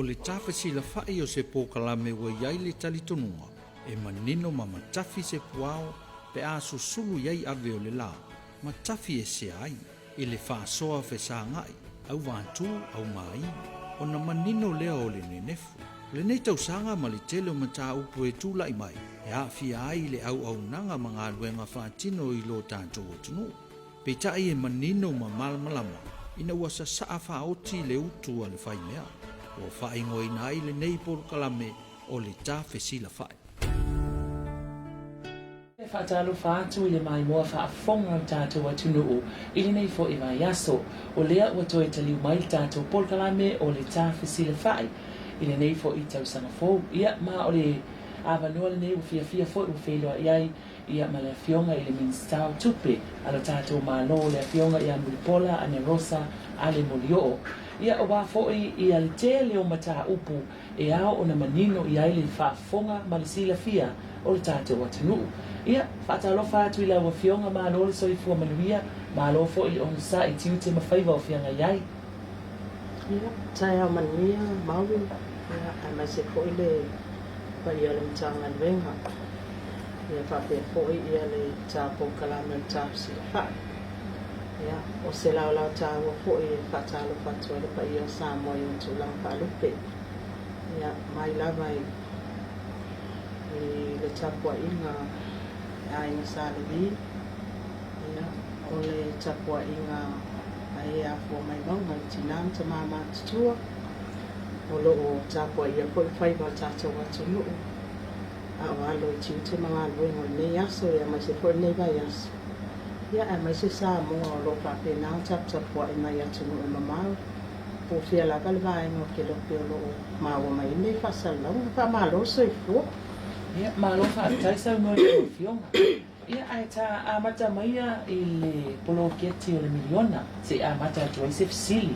le Tafesilafai o se Polokalame ua iai le talitonua e manino ma matafi se puao pe a susulu iai ave o le la matafi e se ai i le faasoa fesangai au vantu au mai ona manino lea o le nenefu le nei tausaga ma le tele o mataupu e tulaʻi mai e aafia ai le auaunaga ma galuega faatino i lo tatou atunuu peitaʻi e manino ma malamalama ina ua sasaa faoti i le utu a le fai mea ua faaigoina ai lenei Polokalame o le Tafesilafai. Faatalofa atu i le maimoa faafoga o tatou atunuu i lenei foʻi vaiaso o lea ua toe taliu mai le tatou Polokalame o le Tafesilafai i lenei foʻi tausaga fou ia ma o le avanua lenei ua fiafia foʻi ua feiloaʻi ai ia ma le Afioga i le Minisita o Tupe a lo tatou malo le Afioga ia Mulipola, Anarosa a le Molioo ia o wā foʻi ia le tele o mataupu e ao ona manino i ai le faafoga ma le silafia o le tatou atunuu ia faatalofa atu i lau Afioga malo le soifua manuia malo foʻi le ona saʻi tiute mafaiva o fiaga i ai ia taea manuia maui ia a mai se foʻi le paia le matagaluega ia faapea foʻi ia le Polokalame le Tafesilafai ia o se laolao tāua foʻi e faatalofa atu ai le paia o Samoa i tulaga faalupe ia mai lava i le tapuaʻiga aiga salevi ia o le tapuaʻiga ai afua mai mauga i tinā ma tamā matutua o loo tapuaʻia foʻi faiva o tatou atunuu a o alo i tiute ma galuega o lenei aso ia mai se foʻi lenei vaiaso ia e mai se Samoa o loo faapena o taputapuaʻi mai atunuu e mamao puafia lava le vaega o kelope o loo maua mai nei faasalalauga faamalo soifua ia malo faataisa mo le Afioga ia ae ta amata maia i le poloketi o le miliona se amata atu ai se fesili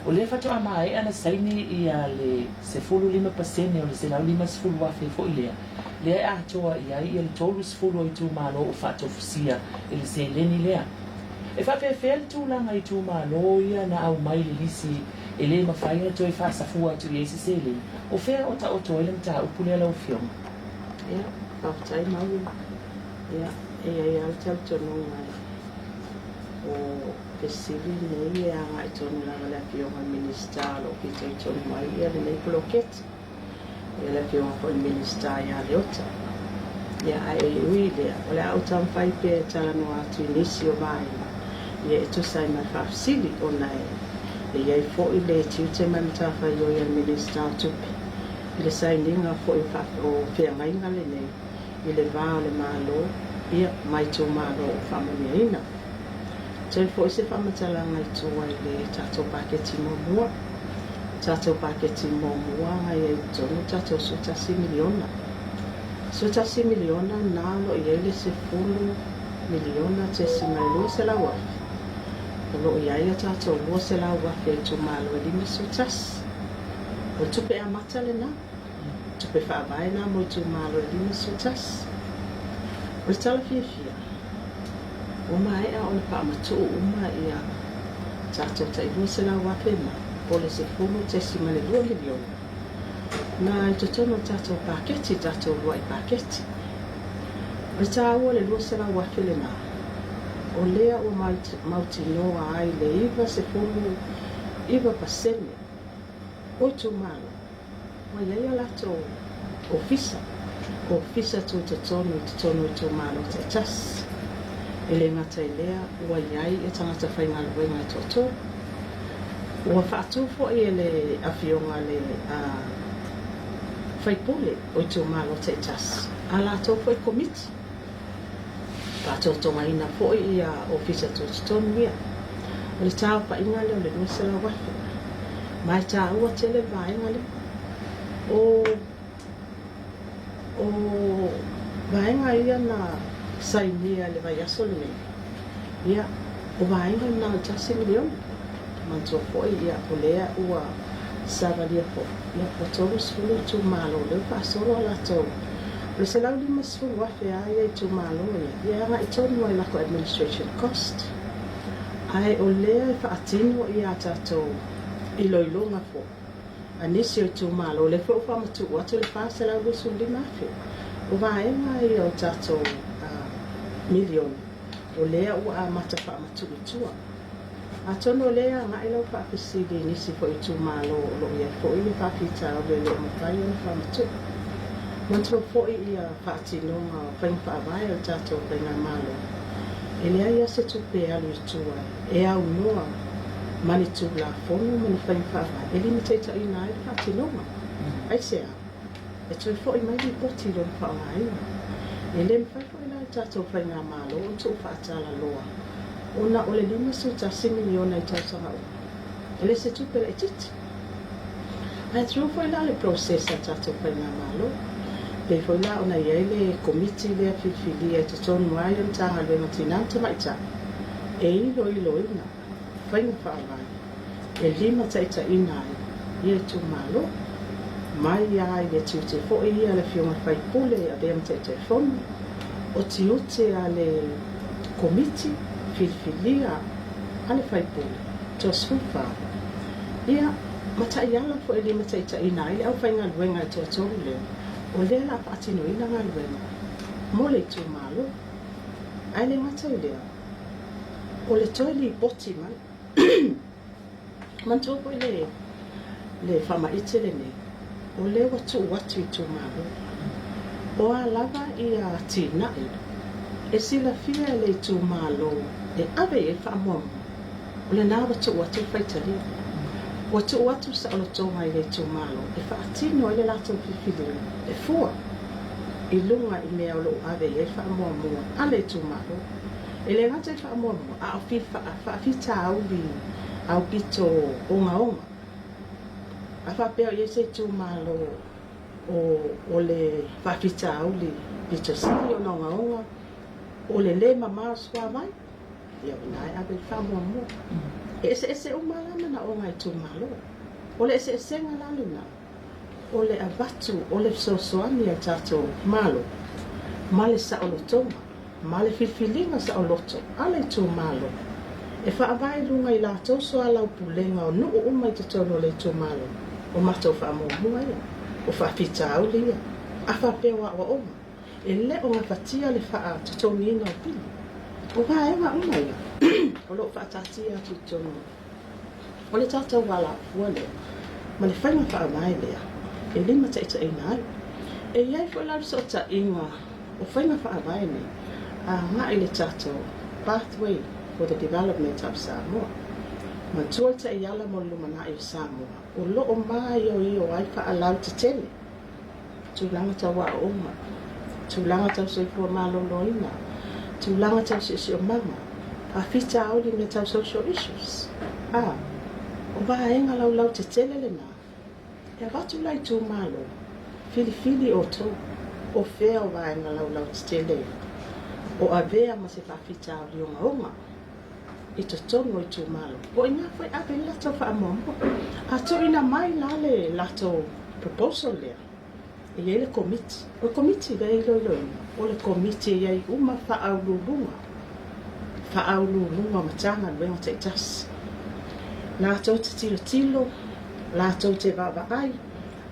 o le fatoʻama ai ana saini ia le 15% o le selau 5 afe foʻi lea e atoa i ai ia le 12 o i tumālo o faatofusia i le seleni lea e faapefea le tulaga i tumālo ia na au mai le lisi e lē mafaiga toe faasafua atu i ai se seleni o fea o taʻoto ai le mataupu lea lau Afioga ia faafetai maui ia e ai au tautonuga o pesili nei e agaʻitonu lava le Afioga Minisita loo pitaitonu mai ia lenei poloketi ia le Afioga foʻi Minisita ia leota ia ae ui lea o le aʻu tamafai pe talanoa atu i nisi o vaega ia e tusa ai mai faafesili ona e iai foʻi le tiute mai matafai o ia le Minisita o Tupe i le sainiga foʻi o feagaiga lenei i le vā o le malo ia mai tumālo o faamaliaina toe foʻi se faamatalaga i tu ai le tatou paketi muamua tatou paketi muamua ai ai tonu tatou sutasi miliona na lo i ai le 10 miliona tesimai se lau afe o loo i ai a tatou lua se lau afe ai tumālo e 5 sutasi o tupe amata lenā tupe faavaena mo i tumālo e 5 sutasi o le talafiafia o maeʻa o le faamatuu uma ia tatou taʻilua se lau afe ma o le 10.2 miliona na i totonu o tatou paketi tatou lua i paketi o le tāua le 2 se lau afe lenā o lea ua mautinoa ai le iva pasene o tumālo ua iai a latou ofisa tutotonu i totonu i tumālo taʻitasi e le gata i lea ua iai e tagata faigaluega i toʻatolu ua faatū foʻi e le Afioga le faipule o i tumālo taʻitasi a latou foʻi komiti faatotogaina foʻi ia ofisa tutotonu ia o le taopaʻiga lea o le 2 se lau afe mai tāua tele vaega le o vaega ia na sainia le vaiaso lenei ia o vaega na 8 miliona mantua foʻi ia o lea ua savalia foʻi ia potolu sulu tumālo leu faasolo a latou o le selau 5 afe a ia i tumālo ia agaʻitonu ai lako administration cost ae o lea e faatino ia tatou iloiloga foʻi anisi o tu malo le fo fa matu o tu le pasa la go su di mafia o va e mai o tato milion o le o a mata fa matu tu a tono le a mai lo fa pisi di nisi fo tu malo lo ia fo i fa pita o le mo fai o fa matu manto fo i a fa ti no ma fa vai o tato pe na malo ele ia se tupe alu tu e au noa mani tu la fono mani fai fa ele mi teta ina e fa ti no ma ai se a e tu fo i mai di poti lo fa mai ele mi fai fo ina tato fai na malo o tu fa tala loa ona ole lima su ta similiona i tato ha ele se tupe le titi ai tu fo ina le processa tato fai na malo le foi la ona ia le komiti le fifilia te tonu ai le taha le matinanta mai ta e ilo ina fai na fa vai e lima taita ina ia tu malo mai ia le tute fo ia le fiona fai pule a be taita fonu o tiute a le komiti fifilia ale fai pule to sufa ia mata ia la fo lima taita ina ile au fai nga luenga to tolu le o le la patino ina nga luenga mole tu malo ai le mata idea o le toili poti man man toko le fama itele ne o le watu tu malo o a lava i a tina e sila fia le tu malo e ave e famo o le na watu faitali watu sa o tonga i le tu malo e fa atino le lato fifili e fua i lunga i mea lo ave e famo mo ale tu malo ele ngata fa mo a fita au bi au pito onga a fa pe ye se tu malo o le fa fita au li pito si o onga o le mama swa vai ya na a be fa mo ese o mala na onga tu malo o le ese ngala luna o le abatu o le sosoani a tato malo male sa o lo tonga male filfilinga sa o loto ale tu malo e fa vai lunga i lato so ala pulenga o no o mai te tono le tu malo o mato fa mo ia o fa fita au lia a fa pewa o oma e le o ngafatia le fa a totonina o pili o va e ma uma ia o lo fa tatia tu tono o le tata wala fuale ma le fainga fa mai lea e lima taita ina e iai fo la so ta inga o fainga fa mai ne nga ile tato pathway for the development of Samoa. Matuata i ala mo lumana i Samoa. O lo o mai o ai fa alau te tele. Tūlanga ta wa oma. Tūlanga ta soifua maloloina. Tūlanga ta sisi o mama. A fita auli me tau social issues. O vaenga lau te tele le na. E watu lai tū malo. Fili o tō. O fea o vaenga lau te tele. O avea ma se whawhita o rionga i to tono i tu malo. O ina fai ape lato wha amombo. A to ina mai lale lato proposal lea. E iei le komiti. O komiti ga ilo o le komiti e iei uma wha aululunga. Wha aululunga matanga luenga te itasi. Lato te tilo. Lato te vavaai.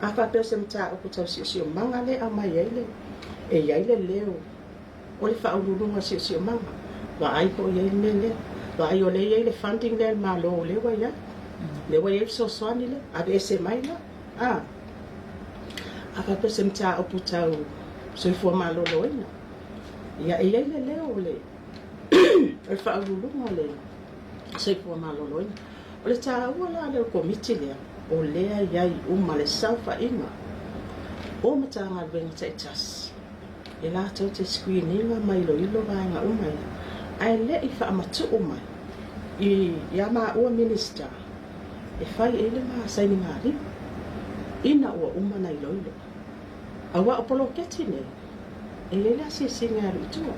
A wha peo se mta o kutau si o manga le a mai eile. E iei le leo. O le whaururunga si o mama. Wa ai po iei me le. Wa ai o le iei le funding le malo o le wa ia. Le wa iei so soani le. A be se mai la. A pa pe se mta o putau soifua malo loina. Ia e iei le leo o le. O le whaururunga o le soifua malo loina. O le ta ua la le o komiti lea. O lea iei uma le saufa inga. O matanga luenga te itasi. E la tau te screeninga mai ilo vaenga umai. Ai le i wha amatu umai. I ama ua Minisita. E whai ele maa saini ngāri. Ina ua umana ilo. Awa o poloketi ne. E le la si ngāri itua.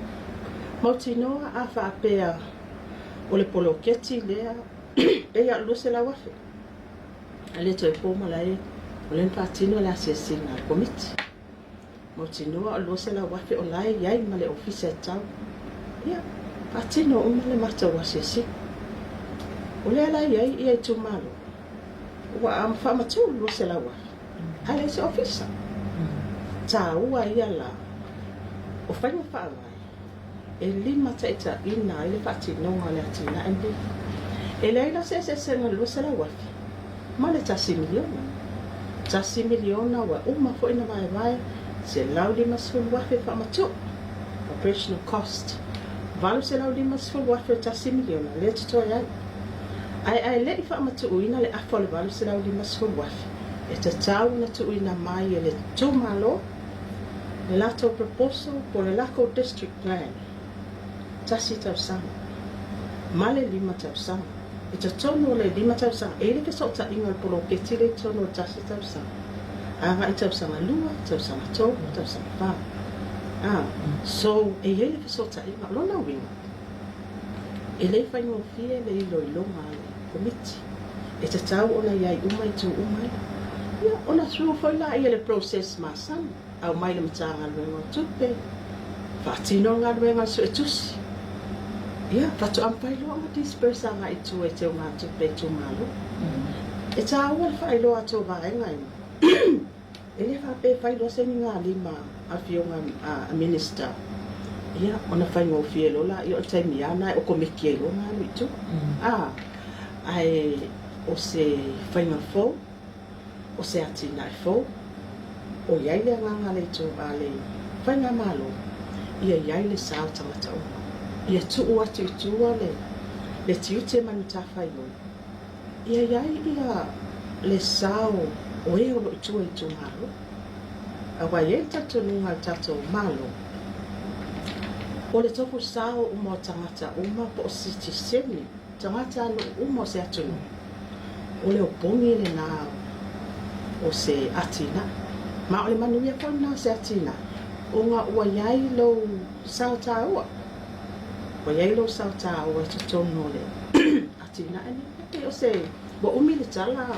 Mautinoa a wha apea o le poloketi lea. E a luse la wafe. A le toi pōma la e. O le mpatino la si ngāri komiti. Mautinoa o lose la wafe o lai iai ma le ofisa tau. Ia, patino o le mata wasesi. O le ala iai tu malo. wa am whamatu lo se lawa. Ale se ofisa. Ta ua ia la. O whainga whaawai. E lima taita ina ele pati nonga le atina ende. E leila se senga lo se lawa. Ma le tasi miliona. Tasi miliona wa uma fo ina vai se lau lima sfulu wafe whamatu. Operational cost. Valu se lau lima sfulu wafe tasi miliona. Le tutoa iai. Ai le ifa matuuina le afa le valu se lau lima sfulu wafe. E te tau na tuuina mai e le tūmalo le lato proposal po le lako district plan. Tasi tausanga. Ma le lima tausanga. E te tono le lima tausanga. E le ke sota inga le polo ke tire tono tasi tausanga. Anga i tausanga lua, tausanga tō, tausanga wha. So, e le ke sota inga lona winga. E le whaingo fie le ilo ilonga le komiti. E te tau ona iai umai tu umai. Ia, ona sua foi la ia le process masam. Au mai le matanga luenga tupe. Whaatino ngā luenga su e tusi. Ia, whatu ampailoa ma dispersa ngā i tu e teo ngā tupe tu malo. E tā ua le whailoa tō vaenga ina. E le whape whailoa se ni ngā lima Afioga a Minisita. Ia, ona whaingo fie lola, i o taimi ana e o komiki e lo ngā lui tu. Ai, o se whainga fō, o se atina e fō, o iai le nganga le tō ale whainga malo, ia iai le sao tangata o. Ia tuu atu i tua le tiute manu tawhai o. Ia iai ia le sao o e o i tua i tō malo. Awa iai tato nunga tato malo. O le tofu sao uma o tangata uma po o siti seni. Tangata anu uma o se atunu. O le opongi le nā o se atina. Ma o le manuia kau nā se atina. O ngā ua iai lo sao tā ua. Ua iai lo sao tā ua e tutono le atina. E o se, wa umi le tala,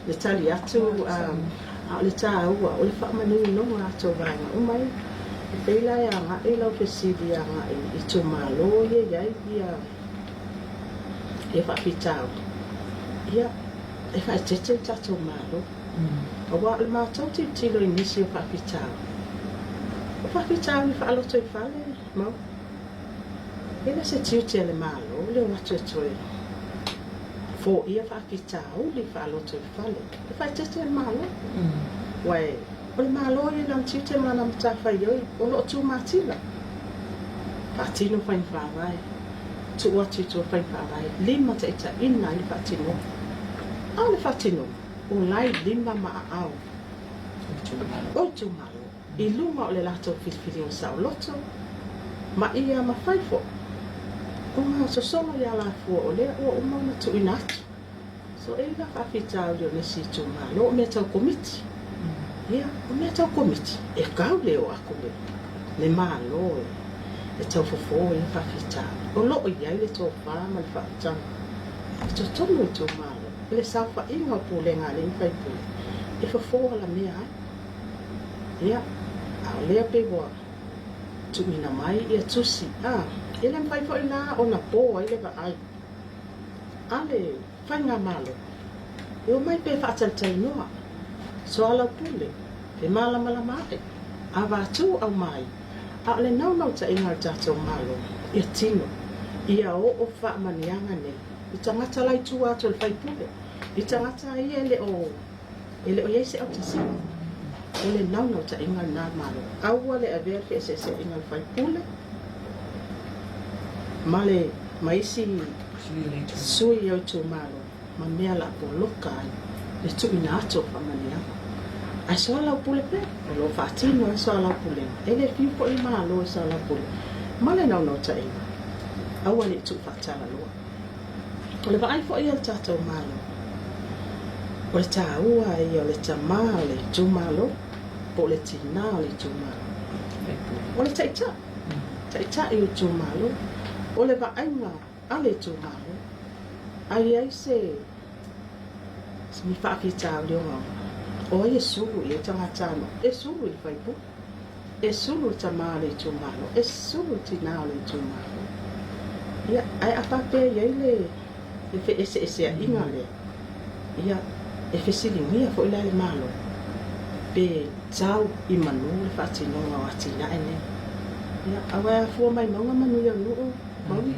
le tali atu, a le tā ua, o le whaamanui nonga ato vaenga. Umai, e peila e anga, e lau pesidi anga i tō malo ia iai ia e whaapitau. Ia, e whaetete tato malo. A wa le mātou ti tilo i nisi o whaapitau. O whaapitau i whaaloto i whale, mau. E le se tiutia le malo, le watu e toi. Fo ia whaapitau li whaaloto i whale. E whaetete le malo. Wai, o le malo i lam tiutia mana matawhai oi, o lo tu matila. Whaatino whain whawai. Tu atu i tua whain whawai. Lima te ita ina i whaatino. Au le whaatino. O lai lima maa au. O tu malo. I lunga o le lato filifili o sao loto. Ma ia ma whaifo. O ngā sosonga ia la fua o lea o mauna tu inatu. So e la whawhitau leo nesi tu malo. O mea tau komiti. Ia, o mea tau komiti. E kau leo ako leo. Le malo e tau fofo i whawhitau. O loo iai le tō whama le whaatanga. E tō tono i tō malo. Le sao fa inga po le ngā le whai pule. E whawhoa la mea ai. Ia, a lea pe wa tu ina mai ia tusi. E le mwhai fo ina o na po ai le wa ai. Ale, whai ngā malo. E o mai pe whaatantai noa. So ala pule. Pe malama mai. A wātu au mai. A le nau ta inga tātou malo. Ia tino. Ia o whaamanianga nei. I tangata lai tu ato le whaipule. I tangata ia ele o iei se au tasima. O le nau ta inga nā malo. Aua le avea ke se inga le whaipule. Ma le maisi sui au tu malo. Ma mea la po loka ai. Le tu ina ato whamanianga. Ai soa lau pule pe. O lo whaatino ai soa lau pule. Ele fiupo i malo ai soa lau pule. Ma le nau ta inga. Aua le tu whaatala loa. O le vaai fo ia le tātou malo. O le tāua ia o le tamā o le tūmalo. Po le tina o le tūmalo. O le taita. Taita i o tūmalo. O le vaainga a le tūmalo. Ai ai se mi whaakitau leo ngā. O ai e suru i o tangatano. E suru i whaipu. E suru tamā o le tūmalo. E suru tina o le tūmalo. Ia, ai apape iai le ese a inga lea. Ia, e fesilingia fo ila le malo pe tau I manu le whaatinoa o atina ene ia awa fua mai maunga manu ia nuu mauni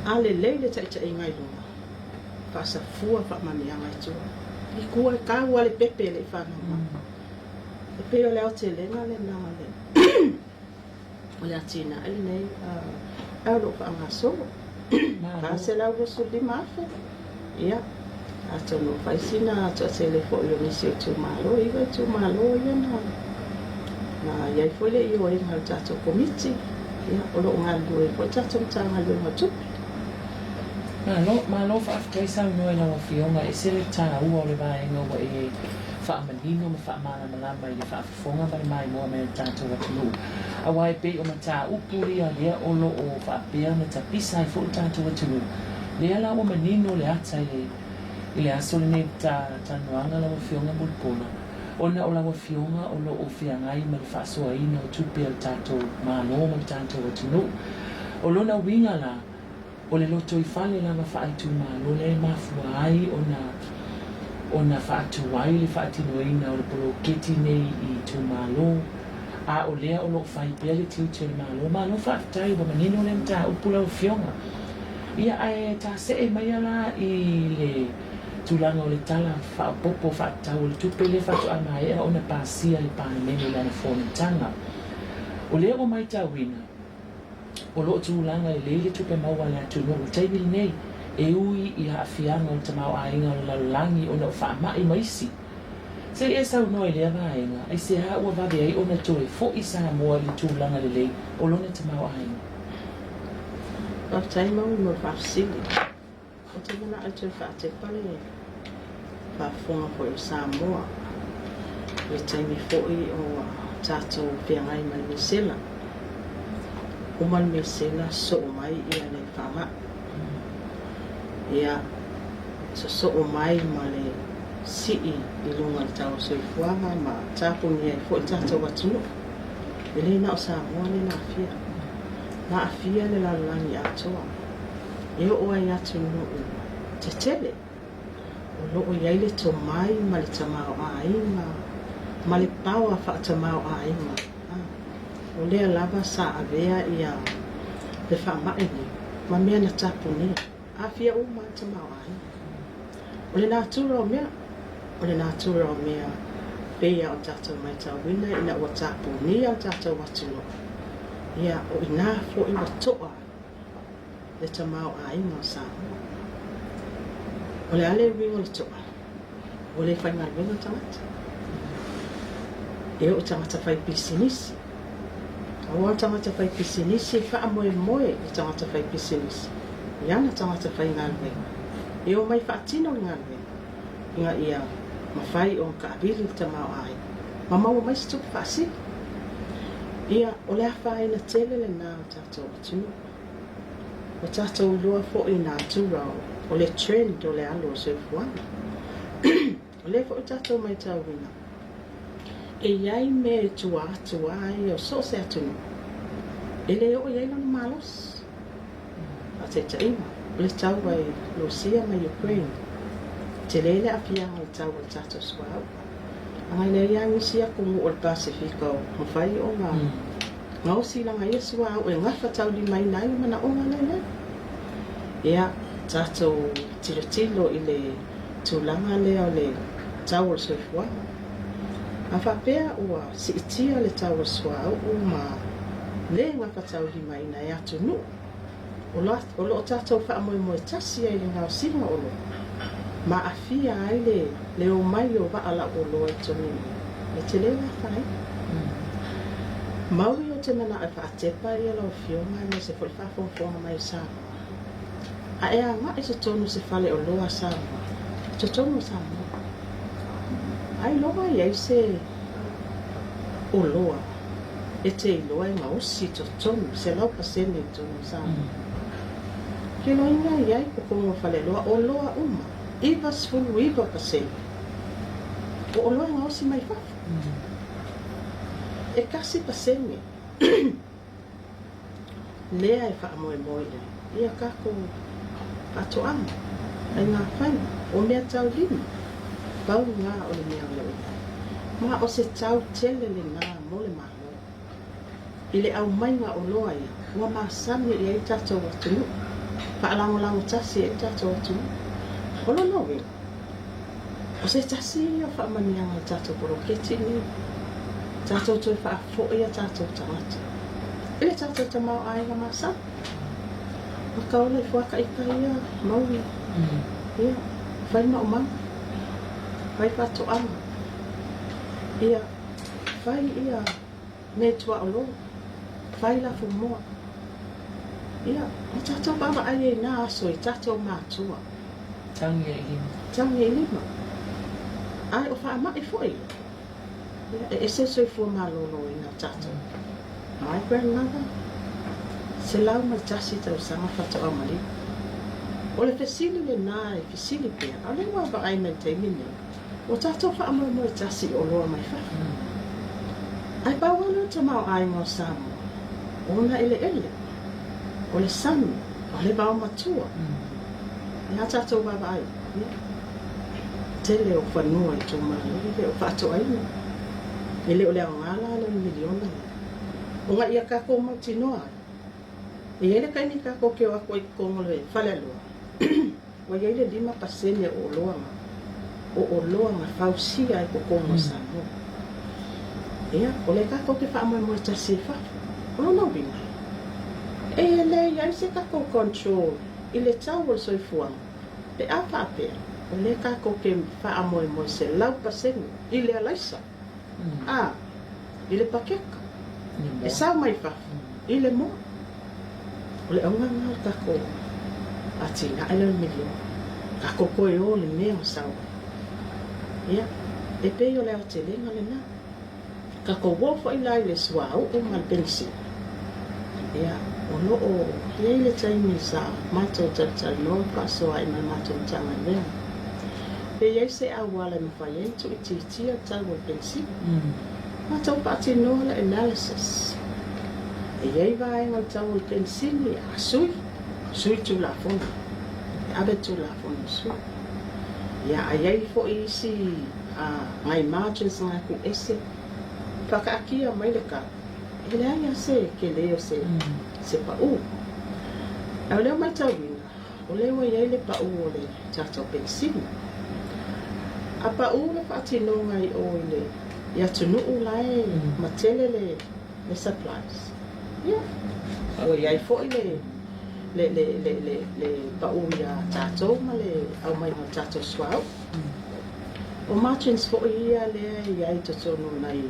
a le leile ta ingai lunga whaasa fua whaamani angai tua I kua e kāua le pepe le whanama e peo leo te lenga le nanga le o le atina ele nei au lo whaangaso ka se lau rosu lima afe ia atono faisina ato tele fo yo nisi o tu malo iwa tu malo ia na ia foi le io e ngal tato komiti ia o lo ngal due fo tato tanga le ma tupe malo fa after sa no ina o Afioga e sele tana ua o le vaenga o e whaamanino ma whaamana malama I le whaafonga ba mai moa me tato watulu a wai pe o mata upuri a lea o lo o whaapea na tapisa I fo tato watulu lea la o manino le ata I le aso le ne tanuanga la o Afioga Mulipola ona o la o Afioga o lo o whiangai ma le whaasoa ina o tupe al tato malo ma le tato watulu o lona winga la o le loto I fale la ma whaaitu malo le mafua ai ona whaatu ai le whaatinoina o le polo keti nei I tu malo a o lea o lo whai pia le tiu te malo whaatai wa manino le mta upula o Afioga ia ai ta se e mai ala I le tulanga o le tala whaapopo whaatau o le tupe le whaatu amai e ona pasia le pānemene la na whonitanga o lea o mai tawina o lo tulanga I le tupe maua le atu no taimi nei e ui I haafianga o tamau ainga o lalangi o na whaamai maisi se e sau noi le avaenga ai se haa ua vade ai ona toe fo I sa moa le tulanga le lei o lona tamau ainga Whaatai mau mo whaafsili o te mana ai tue whaate pale whaafonga po I Samoa le taimi fo'i o tātou whiangai mai Misela uman Misela so mai ia le whaama ia so mai ma le si'i I lunga le tau soifuanga ma tāpuni ai fo'i tātou watunu e le na o Samoa le na afia le lalangi atoa e o ai atu no te tele o lo iai le to mai ma le tamao ainga ma le paua whaatamao ainga o lea lava sa avea ia le whaamaini ma mea na tapuni afia o ma tamao ainga o le nātura o mea pea o tātou mai tawina ina ua tapuni o tātou watuno ia o ina fo I watoa le tamao ainga o Samoa o le ale wingo le toa o le whainga wingo tangata e o tangata whai pisinisi o tangata whai pisinisi wha moe moe I tangata whai pisinisi iana tangata whai ngā wingo e o mai whaatino ngā wingo inga ia mawhai o ka abili le tamao ainga ma mau mai stup whaasi ia o le hawhai na tele le nā o tātou atunu o tātou lua fo I nā tura o le trend o le alo o soifuanga o le fo I tātou mai tauina e iai me tua ai o so se atunu e le o iai lana malos a te taima o le tau ai Lucia ma Ukraine te lele a fianga le tau o tātou suau angai le iangi sia kungu o le Pasifika o mawhai o ngā ngau silanga ia suau e ngafa tau li mai nai mana o ngā lele ia tātou tilo I le tūlanga lea o le tau o soifuanga a whapea ua si itia le tau o suau o ma le ngafa tau li mai nai atu nu o lo tātou wha moe moe tasi ai le ngau singa o lo ma afia ai le o mai o wa ala o lo e tonu e te le la whai maui o te mana e whaatepa I ala o Afioga me se foli whaafonga mai Samoa a ea ma e se tonu se fale o loa Samoa te tonu Samoa ai loa I ai se o loa e te iloa I ngā osi to tonu se lau pasene tonu Samoa ke loa inga I ai ko kongo fale loa o loa uma iwa sfulu iwa pasene o loa ngā osi mai whafu e kasi pasene lea e wha moe moe ia kako atoanga ai ngā whainga o mea tau lima pau ngā o le mea leo. Ma o se tau tele le ngā mo le malo. I le au mai ngā o loa ia, ua māsami i ei tātou atunu. Faalango tasi e tātou atunu. Olo no we. O se tasi ia whaamanianga tātou poroketi ni. Tātou toi whaafo ia tātou tangata. Ile tātou tamau ainga māsami. Makaola i whaka ika ia maui. Ia, whai mao mau. Whai whato anga. Ia, whai ia me tua o lo. Whai la fu moa. Ia, o tātou baba ai e nā aso i tātou mātua. Tangi e lima. Tangi e lima. Ai, o whaamai fwoi. Ia, e se soi fua mālolo i nā tātou. My grandmother, se lau mai tasi tau sanga whato au mari. O le fesili le nā e fesili pia, a le waba ai mai te mine. O tātou wha amai mo e tasi o loa mai wha. Ai bawala ta mau ai ngō Samoa. Ona ele ele. O le sami, o le bao matua. Ia tātou baba ai. Tele o whanua i tō mari, ele o whato aina. Ele o leo ngala le miliona. O nga ia kako mau tinoa. E ele kaini kako ke o ako i kongolo e whale alua. Wa ia ile 5% o loanga. O loanga whausia e ko kongo Samoa. Ia, o le kako ke whaamai mo e tasi e wha. Ono no vinga. E le ia se kako control. I le tau o soi fuang. Pe a whaapea. O le kako ke whaamai mo se lau pasenu. I le alaisa. I le pakeka. E sao mai wha. I le moa. O le aunga ngā kako. Ati nga ele milio. Kako koe o le mea o sao. Ia. E pei o le au te lenga le nā. Kako wofo i lai le suau o mal pensi. Ia. O no o. Ia le taimi sa. Mato tatal no pasoa i mai mato tanga lea. Pe iei se awala me whaientu i titia tau o pensi. Mato pati no le analysis. E iei vaenga tau o pensi ni a sui. Sui tu la fona. Abe tu la fona sui. Ia a iei fo i si ngai margins ngai ku ese. Whakaakia mai le ka. E le aia se ke leo se pa u. Au leo mai tau wina. O leo iei le pa u o le tato pensi. A pa u le pati no ngai o le. Ia tunu u lai matele le supplies. Ia. O iei fo i le pa u ia tato ma le au mai ma tato swau. O margins fo ia le iei totono nai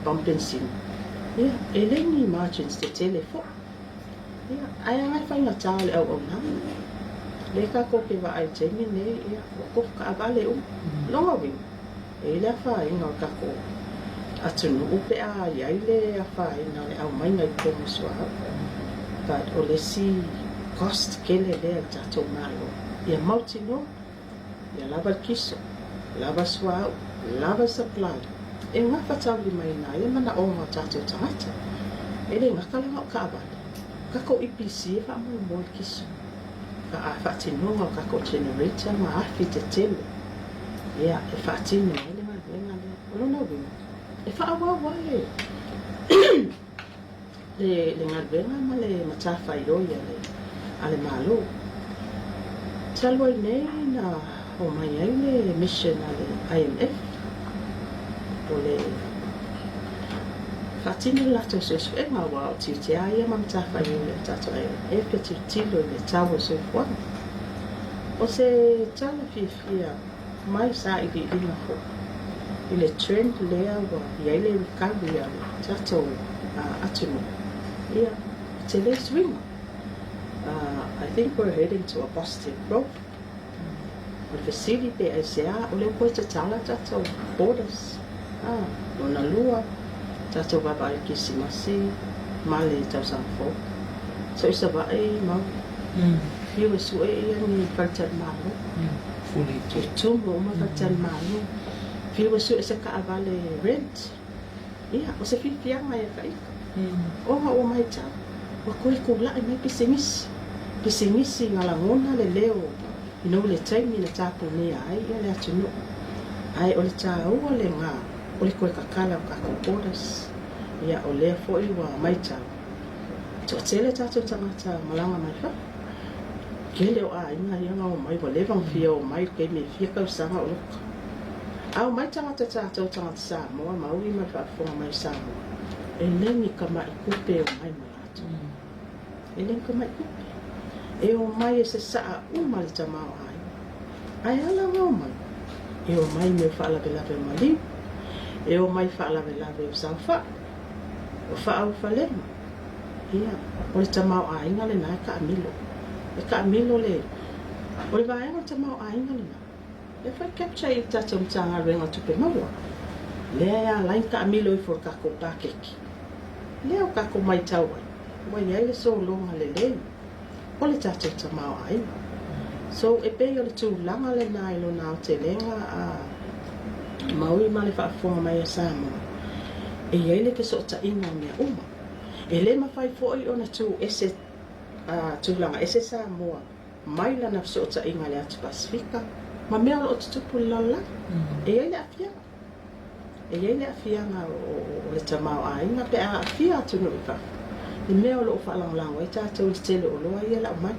bumpensin. Ia, e le ni margins te tele fo. Ia, ai angai whainga tau le au na. Le ka ko ke wa ai tengi ne ia ko ka avale u. Longa wing. E le whainga ka ko. Atunu upe a iei le a whainga le au mai ngai komo swau. But o le si cost kele le tato malo. Ia mauti no. Ia lava kiso. Lava swau. Lava supply. E ngā whatau li mai nā. Ia mana o ngā tato tangata. E le ngā kalanga o ka avale. Kako IPC e wha mo mo kiso. Ka a whaatino ngā kako generator ma afi te tele. Ia e whaatino e le ngā venga le. Ono no wina. E wha awawa e. Le ngā venga ma le matawhai oia le. Ale malo. Talwai nei na o mai ai le mission ale IMF. O le whaatino lato se su e ngā wā o titi a ia ma matawhai oia tato e pe tilo le tawa se fuana. O se tala fia mai sa i li ringa ho. I le trend lea wa iai le recovery ale tato atunu. Ia, te le swing. I think we're heading to a positive growth. O fesili pe ai sea, o leo koe te tala tato borders. Lona lua, tato baba i kisi masi, male tau sanfo. So isa ba ai mau. Hiu e sue ia ni kaltan malo. Fully. Tumu o ma kaltan malo. Hiu e sue se ka avale rent. Ia, o se fianga ia ka ika. O nga o mai tau. Wa koe kula i mai pisingisi. Pisingisi ngā langona le leo. Ino le taimi na tapu nea ai, ia le atunu. Ai o le tāua le ngā, o le koe kakala o kako borders. Ia o lea fo i wa mai tau. Tua tele tātou tangata malanga mai wha. Kele o a inga ianga o mai wa lewang fia o mai kei me fia kausanga o loka. Au mai tangata tātou tangata Samoa, maui mai whaafonga mai Samoa. E lengi ka mai kupe o mai malato. E lengi ka mai kupe. E o mai e se saa uma le tamao ai. Ai ala o mai. E o mai me whaalawe lawe o Molioo. E o mai whaalawe lawe o Saufa. O whaau whalema. Ia, o le tamao a inga le nai ka amilo. E ka amilo le. O le vaenga tamao a inga le nai. E whai capture i tata mtanga renga tupe maua. Lea lain ka amilo i for kako pakeki. Lea o kako mai tau ai. Wai ai le so longa le lei. O le tata tamao a inga. So e pe o le tūlanga le nai lo nao te lenga a maui ma le whaafonga mai a Samoa. E iele ke so ta inga mea uma. E le mawhai fōi ona tū ese tūlanga ese Samoa. Mai lana so ta inga le atu Pasifika. Ma mea o te tupu lala. E iele afianga. E iele afianga o le tamao a inga pe a afia atu no iwa. I mea o lo whaalang lango. E tātou le tele o loa iela o mai.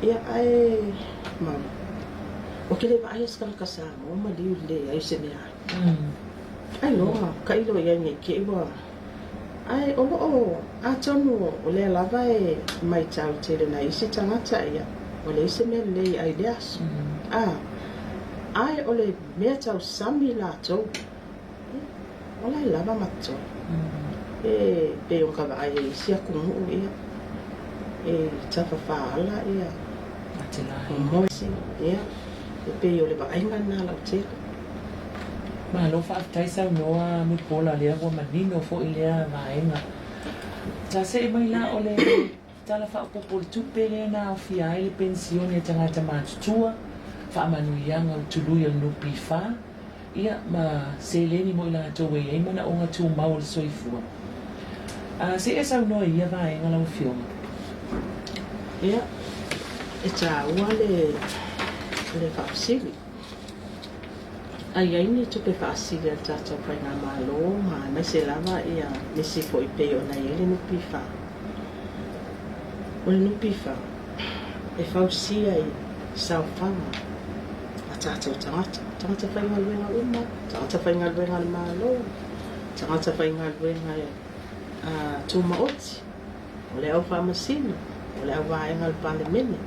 Ia ai mama. O ke le vai skala ka Samoa Molioo le ai se mea. Ai loa, ka ilo ia nge ke iwa. Ai o a tonu o le lava e mai tau tele na isi tangata ia. O le isi mea le ai leas. Ai o le mea tau sami la tau. O lai lava mato. E pe o ka vai e isi a kumu ia. E tafa faala ia. O moisi ia. E pe o le vai ngana la tele. Ma lo fa tai sa noa Mulipola le wa manino fo ile vaenga. Ta se mai la ole tala fa po Tupe le na fia ile pensione tangata matutua fa manuianga tulu ya nupi fa ia ma se leni mo ila to we ai mana onga tu mau le soifua. Se esa no ia vaenga la Afioga. Ia e ta wale le fa sili. Ai ai ni tupe faasili al tātou pai ngā malo, ma mai se lava ia nisi po i peo na ele nupi wha. O le nupi wha, e whausia i sauwhanga a tātou tangata. Tangata whai ngā luenga uma, tangata whai ngā luenga le malo, tangata whai ngā luenga tū maoti, o le au whamasino, o le au waenga le pale mene.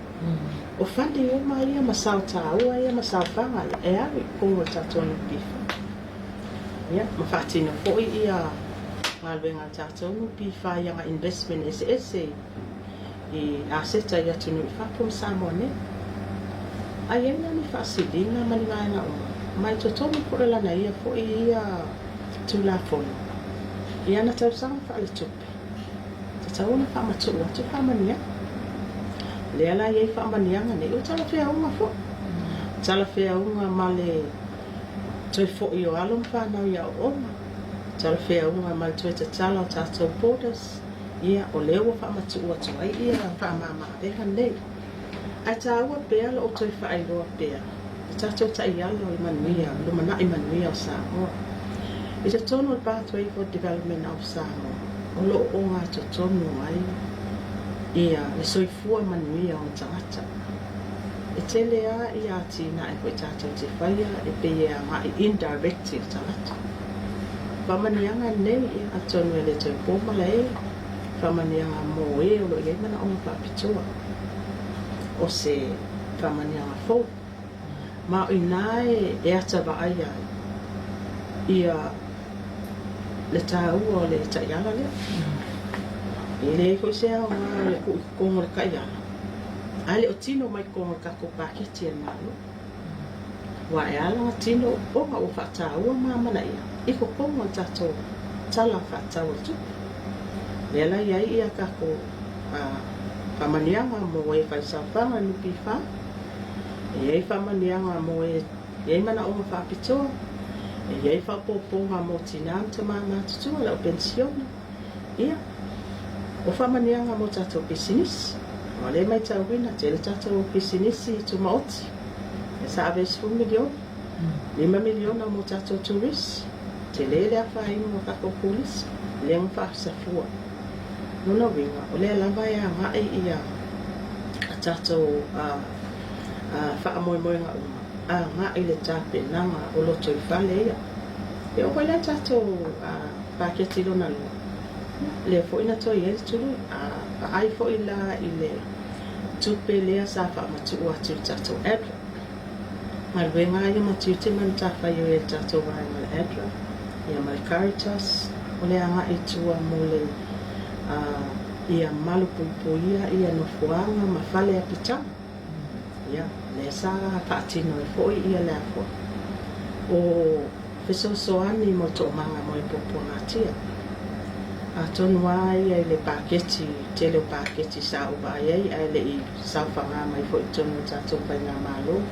O whandi o mai ia masau tāua ia masau whanga e awi kongo tātou nupi wha. Ia, ma whaatino fōi ia ngā luenga tātou nupi wha ia ngā investment ese i aseta ia tunu i whapum Samoa ne. Ai e nani whaasili ngā mani ngā ngā uma. Mai totomi kore lana ia fōi ia tūlāfono. Ia na tau sanga wha le tupe. Tatau na wha matu atu wha mania. Le ala iei whaamanianga ne, o tala whea unga fo. Tala whea unga ma le toi fo i o alum whanau ia o oma. Tala whea unga ma le toi te tala o tātou borders. Ia o leo whaamatu ua toi ia whaamama eha nei. Ai tā ua bea lo o toi whaailoa bea. I tātou ta i alo i manuia, lumana i manuia o Samoa. I te tono o Pathway for Development of Samoa. O lo o ngā to tono ai. Ia, le soifua manuia o tangata. E tele a ia tina e koe tātou te whaia e pe a ngā i indirecti o tangata. Whamanianga nei ia atonu e le toi pōmala e. Whamanianga mō e o lo i mana o Faapitoa. O se whamanianga fō. Ma o nai e ata wa ai ai. Ia le tāua o le taiala lea. Ele ko se a le ko le kaya. Ale o tino mai ko ka ko paketi e malo. Wa e ala tino o ma o fata o ma mana ia. Iko ko mo tato tala fata o tu. Lela ia ia ka ko famanianga mo e fa sa fama ni pifa. E famanianga mo e mana o Faapitoa. E fa popo mo tinanta mama tu la pensione. Ia o whamanianga mo tātou pisinisi. O le mai tau wina, te le tātou pisinisi tu maoti. E sa awe 10 milioni. 5 miliona mo tātou tourist. Te lele a whainga kako polis, leang whaasafua. Nuna winga, o lea lava ia ngai ia a tātou whaamoemoe nga uma. A ngai le tāpe nanga o loto I whale ia. E o koe lea tātou pāketi lona lua. Le fo ina toi e tulu, ai fo ila I le tupe lea sa whaamatu atu tātou adra. Mai wenga ia matiu te man tāwhai o e tātou wai mai adra. Ia mai Caritas, o le anga I tua mo le ia malu puipuia, ia no fuanga, ma whale a pita. Ia, le sa whaatino e foi ia le afo. O whesosoani mo tō manga mo e popongatia. A tonu ai ai le paketi, tele o paketi sa uba ai ai le I sa whanga mai foi tonu tātou pai ngā malo.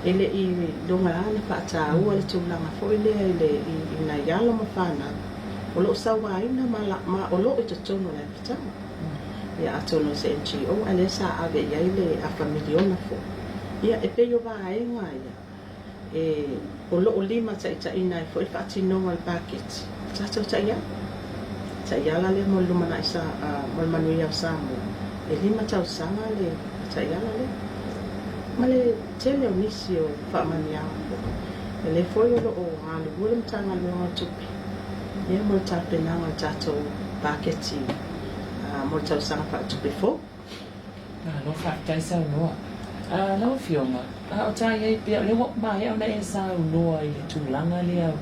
Ele I longa ana whaata ua le tūlanga foi le I na yalo ma whana. O lo sawa ina ma o lo I tono le pitanga. Ia atono se NGO, ale sa ave iai le a familiona fo. Ia e peyo wa aenga ia. E o lo o lima ta ina e fo I whaatinonga I paketi. Tātou ta ia. Ta ia la le mo lumana isa mo manuia o samu. E lima tau sanga le ta ia la le. Ma le tele o nisi o whaamania fo. E le foi o lo o ngālu ule mtanga luanga tupi. Ia mo tape nanga tātou paketi. Mo tau sanga wha tupe fo. No whaakai sa unoa. Lau Afioga. O tai ei pia, le wak mai au na e sa unoa I le tūlanga le au.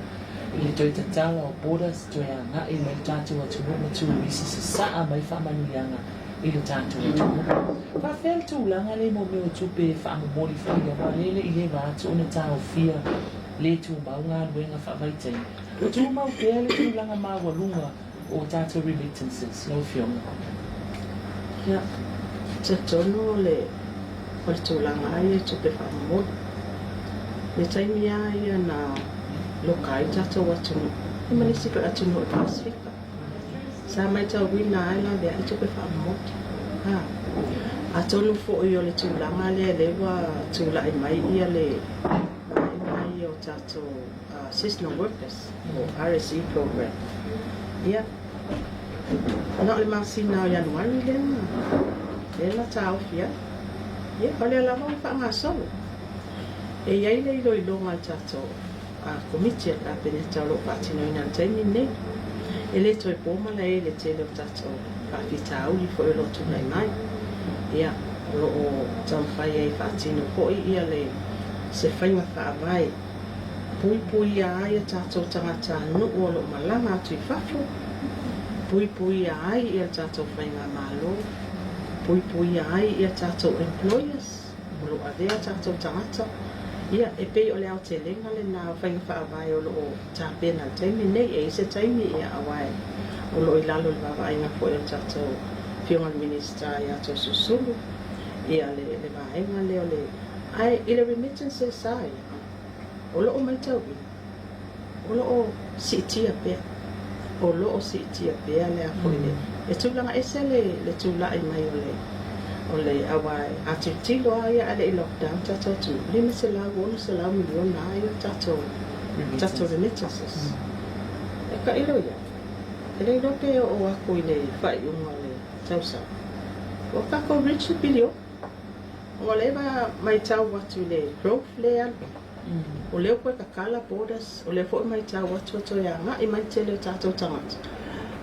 I le toi tatala o bodas toi a ngā I le tātou atu mo tu isi sa saa mai whaamanuianga I le tātou atu mo. Whawhel tūlanga le mo meo tupe whaamamori whaia wa lele I le wātu o na tāo fia le tū mau ngā luenga whaavaitai. Tū mau pēr le tūlanga māwalunga o tātou remittances, Lau Afioga. Ia, te tono le o le tūlanga ai e tupe whaamamori. Le taimi ai na lokai tātou atunu. I Minisita atunu o Pasifika. Sa mai tau wina ai la vea I tupe whaamamori. Atonu fo I o le tūlanga le lewa tūla I mai ia le mai o tātou seasonal workers o RSE program. Ia, na le masina o Januari le la tau fia. Ia, o le lama o whaangasolo. E iai le ilo I longa tātou komiti a pene tau lo patino ina taimi nei. E le toi pōma la e le tele o tātou Faapitoa li fo e lo tunai mai. Ia, lo o tamwhai e whaatino po I ia le se whainga whaavai. Pui ai a tātou tangata nu o lo malanga atu I whafo. Pui ai I a tātou whainga malo. Pui ai I a tātou employers. O lo avea tātou tangata. Ia, e pei o le au te lenga le nā whainga whaavai o lo o tāpena taimi nei e se taimi ia awai. O lo I lalo le wawainga po e o tātou Afioga Minisita I ato susulu. Ia le waenga leo le ai I le remittances sai. O lo o mai tau I. O lo o siitia pea. O lo o siitia pea le a fo le. E tūlanga ese le tūla I mai o le awai atu tilo ai ale I lockdown tātou tu. 5 se lau miliona ai o tātou remittances. E ka ilo ia. E le ilo pe o ako I le whai unga le tausa. O kako rich bilio. O le mai tau watu le growth le alba. O leo koe kakala borders, o leo fo mai tau watu ato ia nga I mai tele o tātou tangata.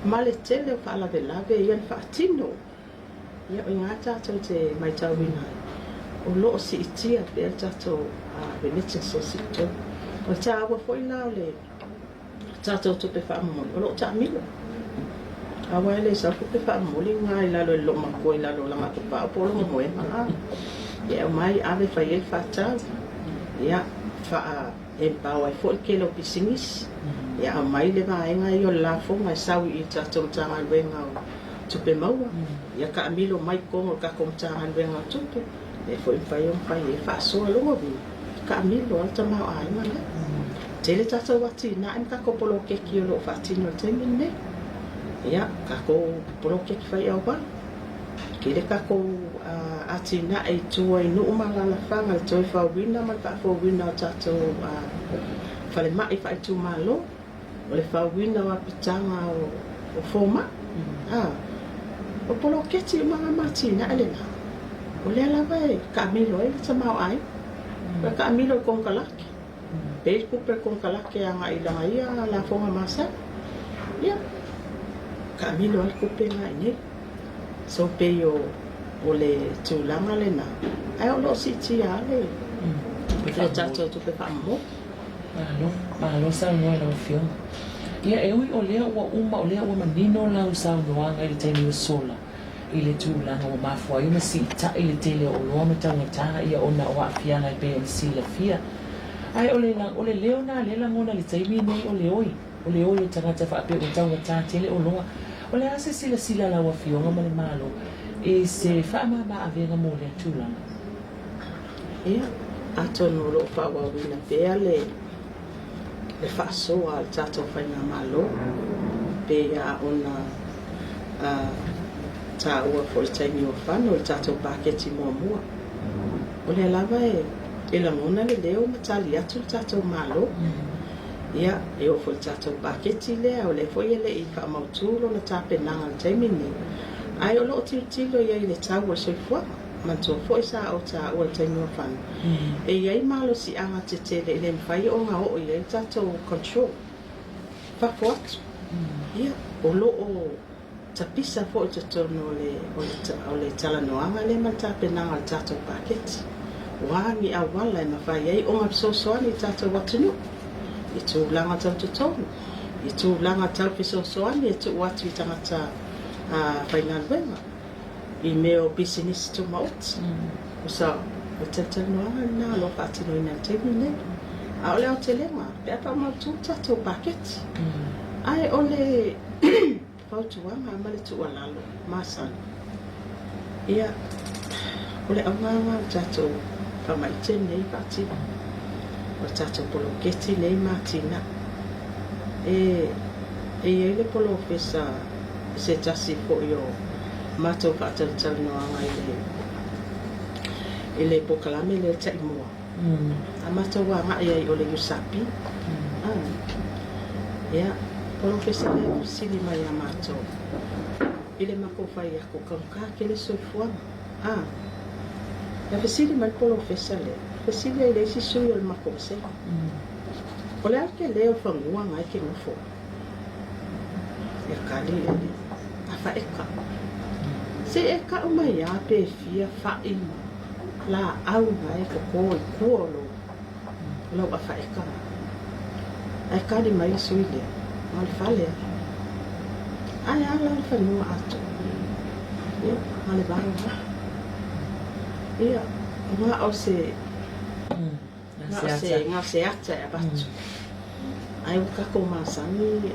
Ma le tele o whaalawelawe ian whaatino. Ia o ngā tātou te mai tau wina. O loo si itia pe tātou remittances si ito. O tā awa fo I lao le tātou tupe whaamamoli. O loo tā milo. Awa ele sa fupe whaamamoli ngā I lalo lo mako I lalo langa tupa o polo moe maa. Ia o mai ave whai el whaatau. Ia wha e pao ai fo I kelo pisingis. Ia o mai le vaenga I o lafo mai sawi I tātou tanga luenga o tupe maua. Ia ka amilo mai kongo ka komtanga luenga o tupe. E fo I whai e whaasoa longo vi. Ka amilo alta mao ai mana. Tele tātou wati na em ka kopolo keki o lo whaatino te mine. Ia, ka ko polo keki whai au wā. Kile kako atina e tua i nuu malala whanga le toi whauwina man whauwina o tato whale mai whai tu malo o le whauwina o apitanga o foma o polo keti mga matina alena o le alawa e ka amilo e ta mau ai ka amilo e kongkalaki pei kupe kongkalaki anga ilanga ia la fonga masa ia ka amilo e kupe nga ini so pei o le tūlanga le nā. Ai o lo si ti ale. Le tato tupe whaamo. Malo sa noa na fio. Ia e ui o lea ua uma o lea ua manino lau sa noanga i le taimi o sola. I le tūlanga o mafua i si ta i le tele o loa matanga taha ia o na o afianga i pe o si la fia. Ai o le leo na le la ngona le taimi nei o le oi. O le oi o tangata whaape o taunga taha tele o loa. O le ase sila lau a fionga ma le malo. E se whaamama a venga mō lea tūlanga. Ia, atono lo whawawina pēa le whaasoa al tātou whainga malo. Pēa ona tā ua fo i taimi o whano i tātou pāketi mua mua. O le alawa e la ngona le leo matali atu tātou malo. Ia, e o fo i tātou pāketi lea o le fo i le i whaamautulo na tāpenanga le taimi ni. Ai o loo tilo iai le tau o soifua mantua fo isa o ta o taimi o whanu. E iai malo si anga te tele e le mwhai o ngā o iai tatou control. Whako atu. Ia, o loo tapisa fo i tatono o le talanoaga le matapenanga le tatou paketi. Wangi a wala e mawhai iai o ngā pisosoani tatou watunu. I tūlanga tau tutonu. I tūlanga tau pisosoani e tu watu i tangata whainga luenga i meo business to maut o sa o te noanga nā lo whaatino i nā teimi nei a ole au te lenga pea pa mautu tatou paketi ai ole whautuanga ma le tua lalo masan ia ole au nganga tatou whamaite nei whaatino o tatou poloketi nei mātina e le polo fesa se tasi po yo mato Faatalanoaga i le Polokalame le taimua. A mato wa ngai ai o le usapi. Ia, polo fesa le sili mai a mato. I le mako fai ako kanka ke le soifuanga. Ia fesili mai polo fesa le. Fesili ai le si sui o le mako se. O le ake leo whangua ngai ke ngofo. Ia kali le afa eka. Se eka o mai a pe fia whaima. La au ngai ko koi kuolo. Lau afa eka. Ai kari mai sui le. Mal fale. Ai ala le whanua ato. Ia, male baro. Ia, ngā o se ngā se ata e batu. Ai kako masani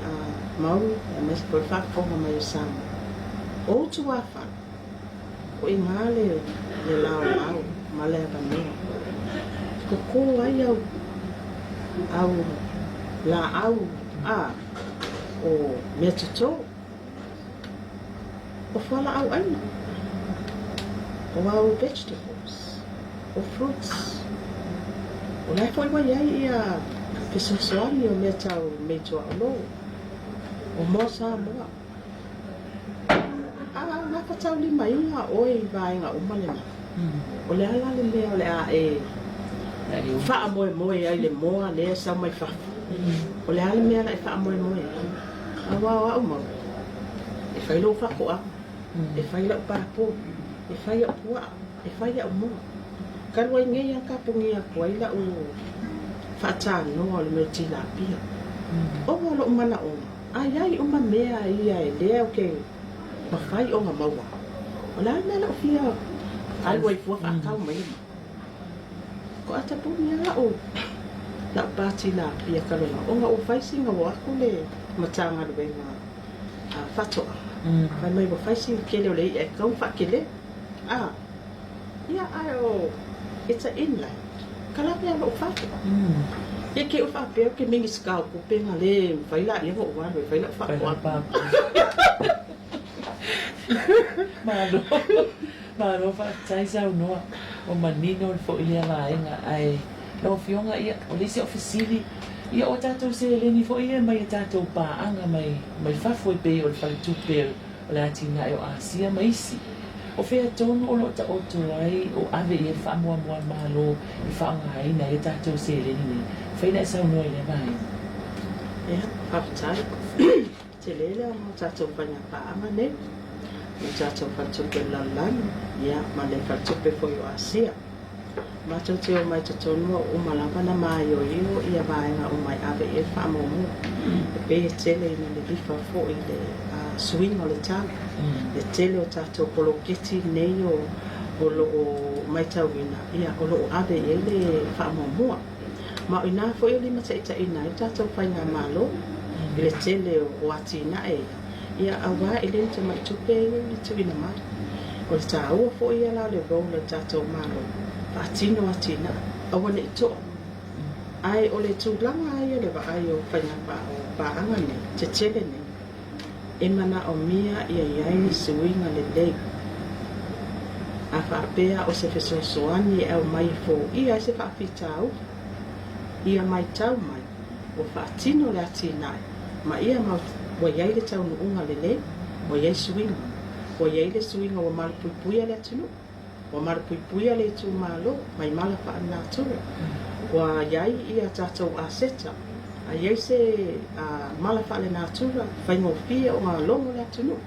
mau e mai por whakaponga mai o sama. O tu wafa. O i ngā le lau ma le abanea. Ko ko ai au la au o mea tuto. O whala au aina. O au vegetables. O fruits. O lai foi wai ai ia pesosoani o mea tau mei tua alo. O mo sa moa. Nga patau lima inga oi vaenga umalena. O le ala le lea o le a e wha moe moe ai le moa lea sa mai wha. O le ala mea e wha moe moe. A wā umau. E whailo whakoa. E whaila upapo. E whaia upua. E whaia umoa. Karua i ngei ang kapungi a kuaila o Faatalanoaga le mea tilapia. O walo umana o. Ai uma mea ia e lea o ke mawhai o ngā maua. O la mea lau fia ai wai fua whaakau mai. Ko ata puni a o lau pāti tilapia karona. O ngā o whaisinga o aku le matanga ruenga whatoa. Kai mai o whaisinga kele o le e kau whakele. Ia ai o it's an inland. Kalame a o whaka. Ia ke o whapeo ke mingi skau ko penga le whaila ia o wano whaila whakua. Malo whaatai sau noa o manino fo i lea vaenga ai lo fionga ia o lesi ofisili ia o tātou se leni fo ia mai tātou pāanga mai whafo i pe o le whale tupe o le ati nga o Asia mai isi o whea tonu o lo ta o tuai o ave i e whaamua mua malo i whaanga haina i tātou se leni ni whaina e sau noa i lea vaenga ia whaatai te lele o tātou whainga pāanga ne ma tātou whatupe lalani ia ma le whatupe fo i o Asia ma te o mai tonu o malapana mai o ia vaenga o mai ave e whaamomu pe tele i le bifa fo i le swing o le tau le tele o tātou poloketi nei o lo o mai tauina ia o lo o ave e le whaamomua ma o ina fo i lima ta ina i tātou whainga malo i le tele o atina e ia awa i le te mai tupe i tuina mai o le tāua fo i ala le rau le tātou malo atino atina awane ito ai o le tūlanga ai o le wa ai o whainga paanga ne te tele ne e mana o mia ia iai ni suinga le lei a whaapea o se fesoasoani e au mai fo ia se whaapitau ia mai tau mai o whaatino le atina ma ia ma wa iai le tau nuunga le lei wa iai suinga wa iai le suinga wa malupuipuia le atinu wa malupuipuia le tu malo mai mala wha anatura wa iai ia tātou aseta a iai se mala wha le natura whaingofia o ngā longo le atinu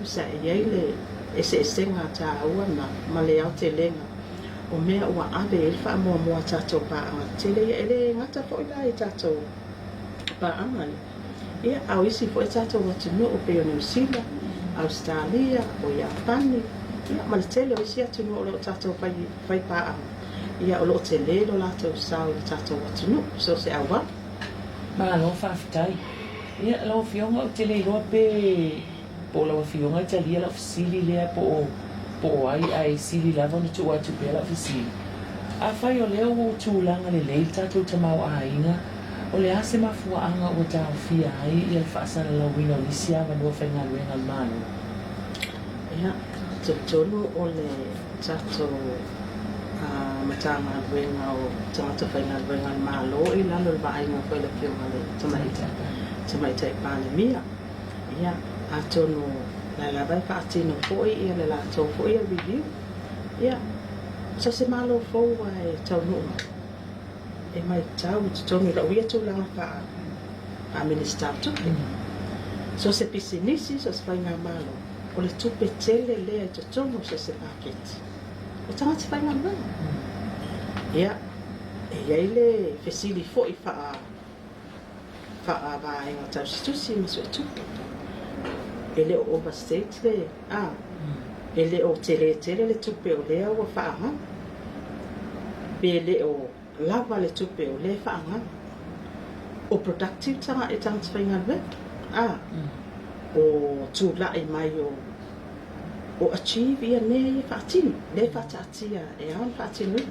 usa iai le ese esenga tā ua na ma le au te lenga o mea ua ave e wha mua mua tātou paanga te le ele ngata fo ila i tātou paanga ia au isi fo e tātou atinu o peo New Zealand Australia o Japani ia ma le tele o isi atinu o lo tātou whai paanga ia o lo te lelo lātou sau le tātou atinu so se awa ma lo whaafitai ia lo fionga o te leiroa pe po la fionga te lia la ofisili lea po ai sili lava na tu atu pe la ofisili a whai o leo o tūlanga le lei tātou tamau a inga o le ase mafuaanga o tā fia ai i al whaasana la wina o lisi awa nua whainga luenga mano ia te tonu o le tātou matanga luenga o tangata whainga luenga malo i lalo le vaenga whai la fionga le tamaita i pāne mia ia a tonu la vai whaatino foi ia le lātou foi a review ia sa se malo fou ai tau numa e mai tau tonu la uia tūlanga a Minisita Tupe so se pisinisi so se whainga malo o le tupe tele lea i tonu so se paketi o tangata whainga malo ia e iai le fesili foi wha vaenga tau situsi ma so e tupe ele o overstate le ele o tele le tupe o lea ua whaanga pe ele o lava le tupe o le whaanga o productive tanga e tanga whainga le o tūla i mai o achieve ia ne i whaatini le whaatatia e aon whaatini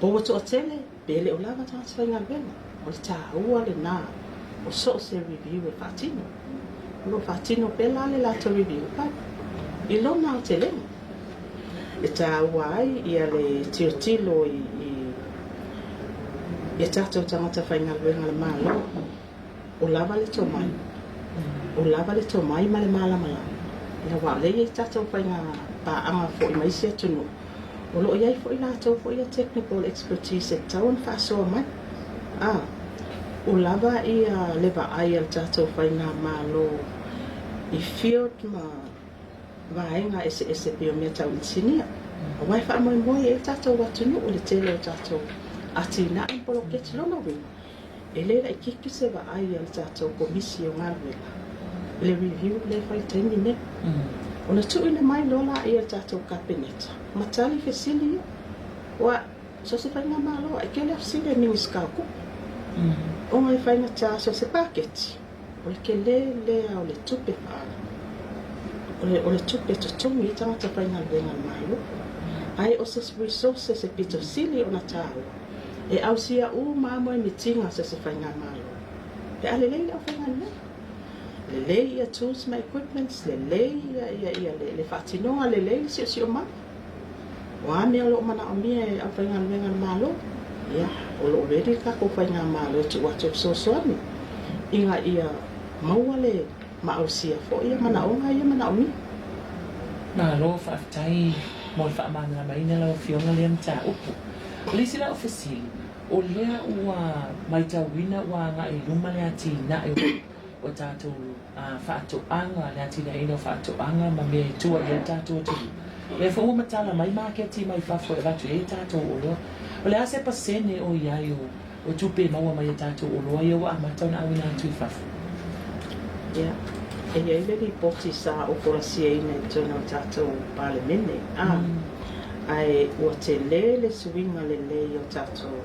o wato o tele pe ele o lava tanga whainga le o le tā ua le nā o so se review e whaatini lo fatino pela le la review pa i lo na te le e tā wai ia le tilo i tātou tangata whainga luenga le malo o lava le tō mai ma le mala ia wā le i tātou whainga pāanga fo i maisi atunu o lo iai fo i lātou fo i a technical expertise e tauan whaasoa mai o lava ia leva ai al tātou whainga malo i field ma vaenga ese pio mea tau insinia o wai wha moi e tātou watunu o le tele o tātou atina i poloketi lona wina e le i kiki se va ai al tātou komisi o ngā wela le review le whai taimi ne o na tuina mai lola i al tātou kabineta matali fesili wa so se whainga malo e kele afsile Minisita o mai whainga tā so se paketi o le ke le o le tupe o le tupe tutungi i tangata whainga luenga malo ai o se resources e pito sili o na tāu e au sia u māmo e mitinga se whainga malo e ale leila o whainga le ia tools my equipments le le whaatinoa le si o mai. Wa mea lo mana o mea a whainga luenga malo. Ia, o lo redi kako whainga malo tu watu soani. Inga ia maua le mausia fo ia mana o ia mana o mea. Na lo whaatai mo whaamana mai na lau Afioga lea mta upu. Lisi la ofisili, o lea ua maitawina ua nga i luma lea ti na o tātou Faatoaga lea ti na ino Faatoaga ma mea i tua lea tātou tulu. Le fo uma tala mai maketi mai fafo e watu e tātou o loa. O lea se pasene o iai o tupe maua mai e tātou o loa ia wa amatau na awina atu i fafo. Ia. E iai le ripoti sa o korasia ina i tona o tātou palemene. Ai ua te le suinga le o tātou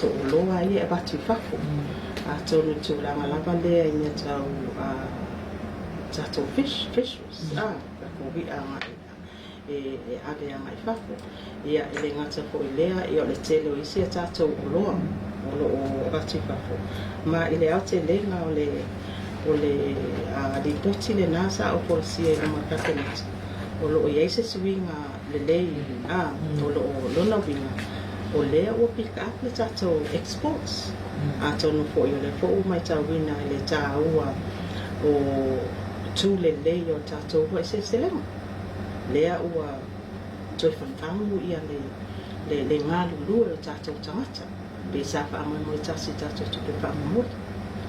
o loa ia e batu i fafo. A tonu tūlanga lava lea ina tau tātou fisheries. Ko wi anga e ave anga i fafo. Ia e le ngata fo i lea i o le tele o isi a tātou o loa. O batu i fafo. Ma i le au te lenga o le ripoti le nasa o policia i lama kapeneti. O lo o iei se suinga le lei, o lo o lona winga. O lea ua pick up le tātou exports. A tonu fo i o le fo o mai tā wina i le tā ua o tū le lei o tātou ua i se selema. Lea ua toi whantangu ia le ngā lulua o tātou tangata. Be sa whaamai mo i tāsi tātou tupe whaamamuri.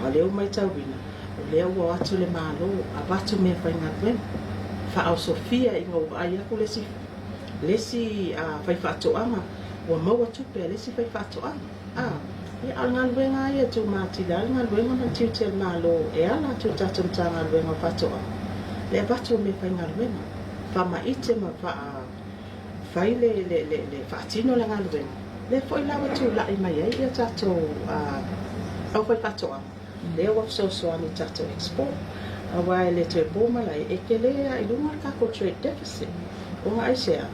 A leo mai tā wina. O lea ua atu le mālo, a watu mea whainga wena. Whaau Sofia i ngau ai aku lesi whai Faatoaga. Ua maua tupe lesi whai Faatoaga. Ia al ngā luenga ia tū mātila, al ngā luenga na tiu tel mālo, e ala tū tātum tā ngā luenga Faatoaga. Le batu me whainga luenga. Whama ite ma whai le whaatino le ngā luenga. Le fwoi lawa tū lai mai ai ia tātou au whai Faatoaga. Le waf soani tātou export. Awa le te boma lai e ke lea i lunga kako trade deficit. O ngā aisea,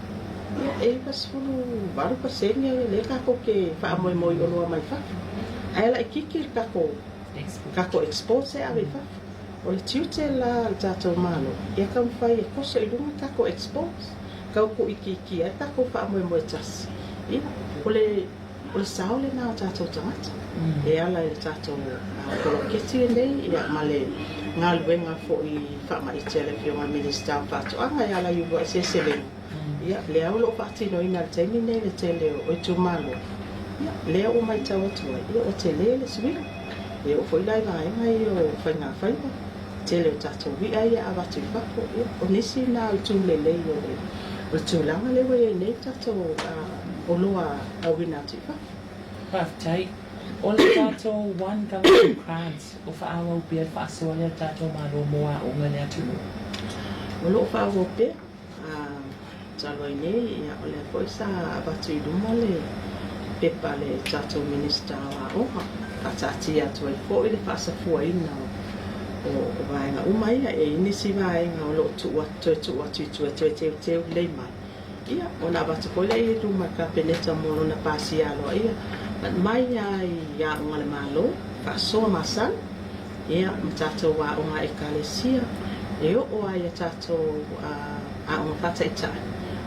ia e pasfulu varu pasenge le kako ke whaamoe o loa mai whafu. Aela i kiki kako export se awe whafu. O le tiute la tātou malo, ia kam whai e koso i lunga kako export. Kau ko i kiki e kako whaamoe tasi. Ia, o le sao le nao tātou tangata. E ala i tātou koloketi e nei, ia male ngā luenga fo i whama i tele Afioga Minisita Faatoaga e ala iwa se selenga. Ia, lea o lo whaatino ina le teimi nei le tele o i tūmalo. Ia, lea o mai tau atua, ia o te le suinga. Ia o fo i lai vaenga i o whainga whainga. Tele o tātou wia ia a watu i whako. Ia, o nisi nā i tūlelei o tūlanga lewe e nei tātou o loa a wina atu i whako. Whaftai. O le tātou one government grants o whaawa upea whaasoa lea tātou mālo moa o ngā lea tunu. O lo whaawa upea, taloi nei, ia o le poisa abatu i luma le pepa le tātou Minisita wa oha. Patati atu ai fo i le whaasafua ina o vaenga umaia e inisi vaenga o lo tu atu i teu lei mai. Ia, o nā abatu koila i luma ka peneta mono na pasi aloa ia. Mai ia ngale malo, whaasoa masan, ia mtatou wa o ngā ekalesia, e o ai tātou a o ngā itai.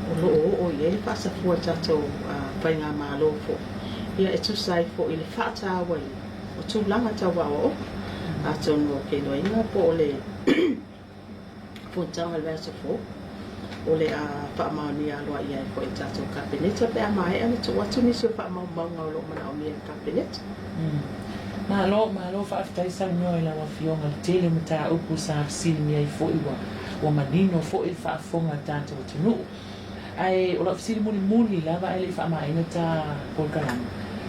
O lo o ia le whaasafua tātou whainga malo fo. Ia e tusai fo i le whaatawai, o tūlanga tawa o a tono ke loinga po o le puntanga le vasa fo. O le whaamaoni aloa ia e ko i tātou kabineta pe a mai ane tu watu nisi o whaamaunga o lo mana o mia kabineta. Malo whaaftai sa unua i lawa Afioga tele mata upu sa afsili mia i fo iwa o manino fo i whaafonga tātou tunu. Ai o la afsili muli lava ele i whaamaina tā Polokalame.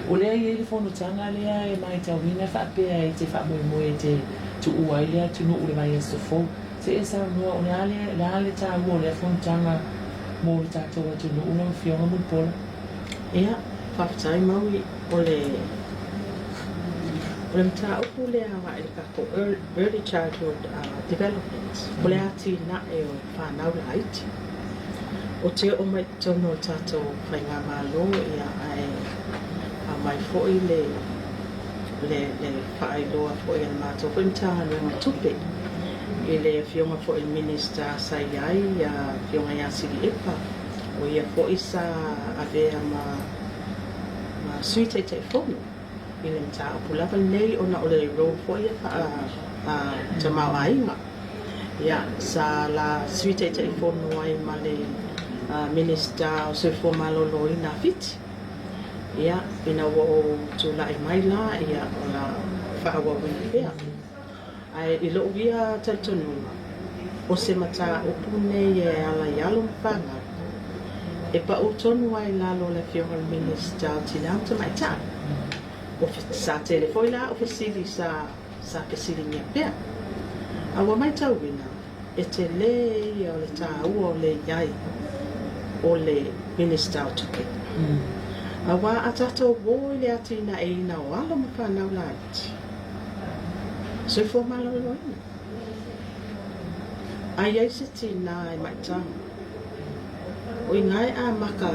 O lea i ele fono tanga lea e mai ta wina whaapea e te whaamoe e te tu ua i lea tunu ule mai e sofo. Se e sa unua o le ale tā ua lea fono tanga mo le tātou atu no una Afioga Mulipola. Ia, whaapatai maui o le mta upu le awa e kako early childhood development. O le ati na e o whanau la aiti. O te o mai tono tātou whainga malo ia a mai fo i le le whaailoa fo i mātou fo imtanga renga tupe i le Afioga fo i Minisita sai ai Afioga ia siri epa o ia fo isa avea ma suite te fono i le mta apulava nei ona o le ro fo ia te mau ainga ia sa la suite te fono ai ma le Minisita o se fo malolo i na fiti ia ina wo tu la mai la ia o la whaawa wini pia ai i lo via tatonu o se mata o pune e ala yalo mpanga e pa o tonu ai lalo le Afioga Minisita o tinauta mai ta o sa telefoi la o fesili sa pesili nia pia awa mai tau wina e te le o le ta o le iai o le Minisita o Tupe awa atato wo le atina e ina o ala mawhanau laiti so fo malolo ina ai ai se tina e mai tau o ingai a maka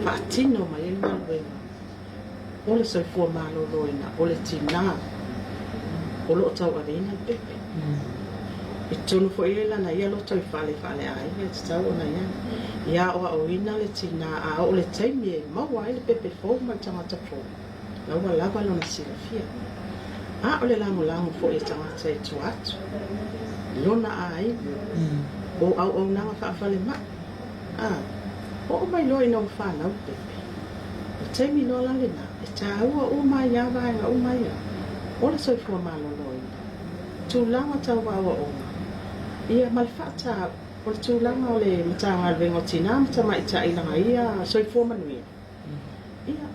whaatino mai e malwena o le so fo malolo ina o le tina o lo tau arena pepe e tonu fo e lana ia lo tau fale ai e tau ona ia o ina le tina a o le taimi e maua e le pepe fo mai tangata fo lawa lava lona silafia a o le lango fo e tangata e tuatu lona ai o au nanga whaafale ma o mai lo ina o whanau pepe o taimi no lalena e taua o mai awa o mai o le soi fua malolo ina tūlanga tau wawa o ia malfata o le tūlanga o le matanga vengo tina mata mai ta ilanga ia soi fua manuia ia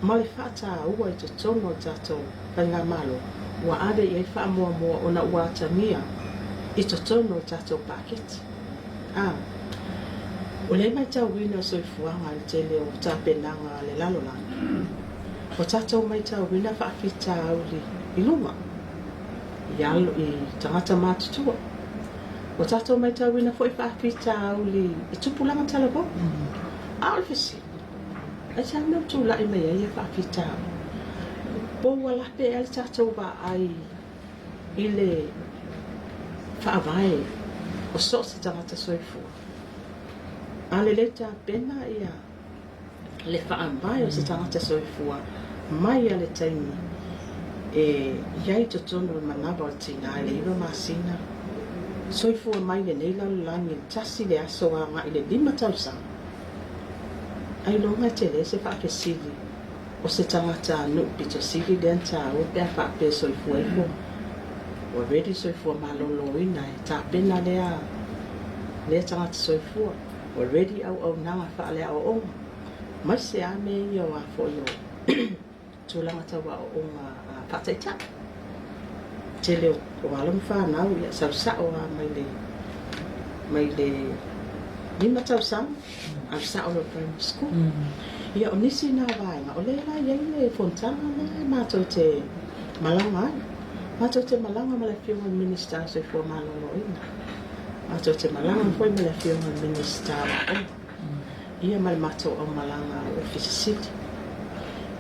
malfata ua i te tono tato kanga malo wa ade i wha mua o na ua atamia i te tono tato paketi o le mai tau wina soi fuanga i te leo tapenanga le lalolanga o tato mai tau wina whaafita auli i lunga ialo i tangata mātutua o tato mai tau wina fo i whaafita auli i tupulanga talabo a o fesi ai tau meu tūla i mea i whaafita boa lape e tato wa ai i le whaavai o so se tangata soifua ale le ta pena ia le whaamai o se tangata soifua mai ale taimi e iai to tono manaba o tina le iwa masina soifua mai le neila langi tasi le aso a ngai le 5 tausa ai longa te le se whaakesili o se tangata nu pito sili le anta o pia whaape soifua ifo o ready soifua malolo ina e ta pena le tangata soifua already au nanga whaale au onga mai se ame i o a fo yo tūlanga tawa o onga whaataita te leo o alam whanau ia sausao a mai le 5 tausanga a sao lo primary school ia o nisi nā waenga o le la iei le fontana le mātou te malanga ai mātou te malanga ma le Afioga Minisita se fua malolo ina mātou te malanga foi ma le Afioga Minisita ia ma le mātou au malanga o Fisicity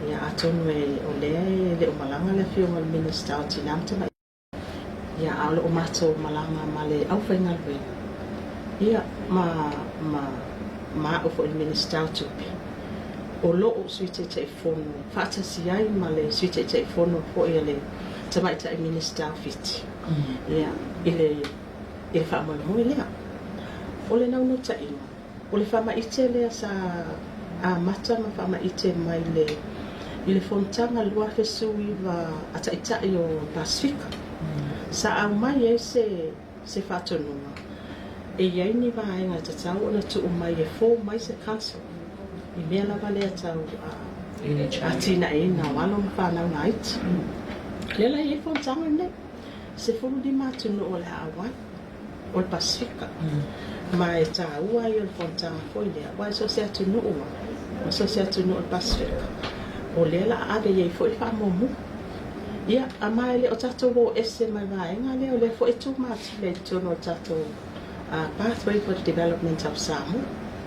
ia atonu o le o malanga le Afioga Minisita o tinamta mai ia au o mātou malanga ma le au whaingalwe ia ma o fo i Minisita o Tupe o loo suite te fono whaatasi ai ma le suite te fono fo i le tamaita i Minisita o Fiti ia i le whaamanohoi lea o le nauno ta inga o le whamaite lea sa a mata ma whamaite mai i le fontanga lua fesu i wa ataitai o Pasifika sa au mai e se whatonunga e iai ni vaenga te tau ona tu mai e fō mai se council i mea lava lea tau a tina e na walo ma whanau na iti lela i e fontanga nei se fulu di matunu o le Hawaii o le Pasifika ma e tā ua i o le fontanga foi lea wai so se atunu ua ma so se atunu o le Pasifika o lela ade i e foi whamomu ia a mai le o tatou o ese mai vaenga le o le foi tu mati le tono o tatou pathway for the development of Samu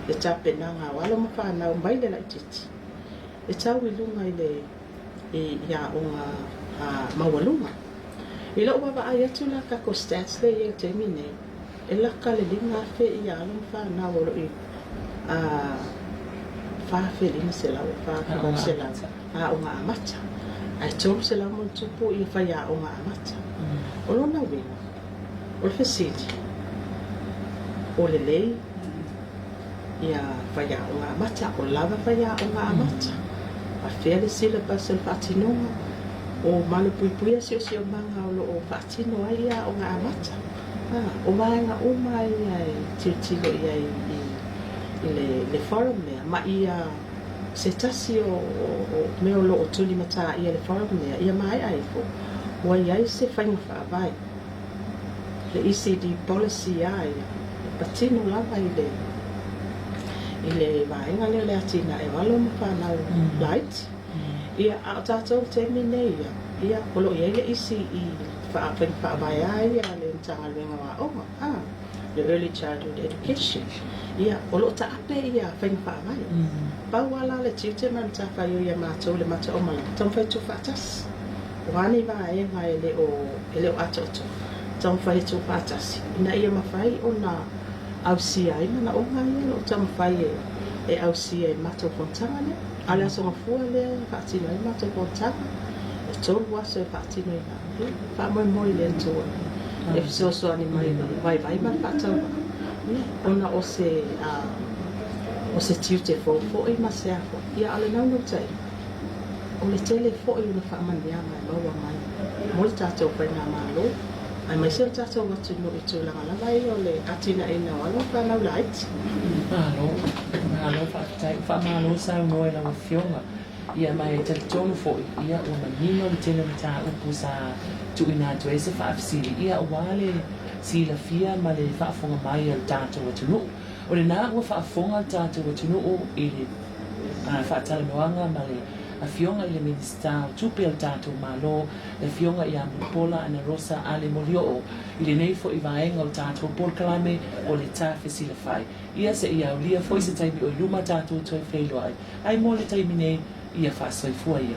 le tapenanga walo ma whanau mai le laititi e tau i lunga i le ia o ngā mawalunga. Ila uwa ai atu la ka ko stats le ye te mine. Ela ka le linga fe ia alum fa na wolo I fa fe linga se la fa ko se la unga amata. Ai tolu se la mo tupu I fa ia unga amata. Olo na wina. Olo fe siti. Ole lei ia fa ia unga amata. O lava fa ia unga amata. A fele sila pa se Faatalanoaga. O malo pui sio manga o Faatino ai ia o ngā amata. O maenga o mai ai tilo ia I le forum lea. Ma ia se tasi o meo lo o tuli mata ia le forum lea. Ia mai ai fo. Wa iai se whainga whaavai. Le ECD policy ai. Patino lava I le vaenga le atina e walo ma whanau light. Ia a tātou te mine ia polo ia isi I whaavai ai ia le ntanga renga wa onga le early childhood education ia polo ta ape ia whainga whaavai pawala le tite man ta whaio ia mātou le mata omala tam whai tu whaatas wani vai ngai ele o atoto tam whai tu whaatasi ina ia mawhai o na ausia ai mana o ngai o tam whai e ausia e mato kontanga le ala so fua le Faatino I mato kontanga e tolu waso e Faatino I na fa mo le to e so ani mai vai ma Faatau ona o se tiute fo I masea fo ia ale na no tai o le tele fo I na fa mania mai bawa mai mo le tatou pa na malo ai mai se tatou watu no I tu langa vai o le atina ina wala fa na light Malo fa malo sa no e la Afioga ia mai te tonu foi ia una nino le tele mata upu sa tu ina tu ese fa afsili ia wale si la fia ma le fa fonga mai al tato watu no o le na ua fa fonga tato watu no o ile Faatalanoaga ma le Afioga I le Minisita Tupe al tato malo le Afioga ia Mulipola Anarosa ale Molioo I le nei fo I vaenga o tato Polokalame o le Tafesilafai ia se ia ulia foi se taimi o luma tato toi whailo ai mo le taimi nei ia wha soifua ia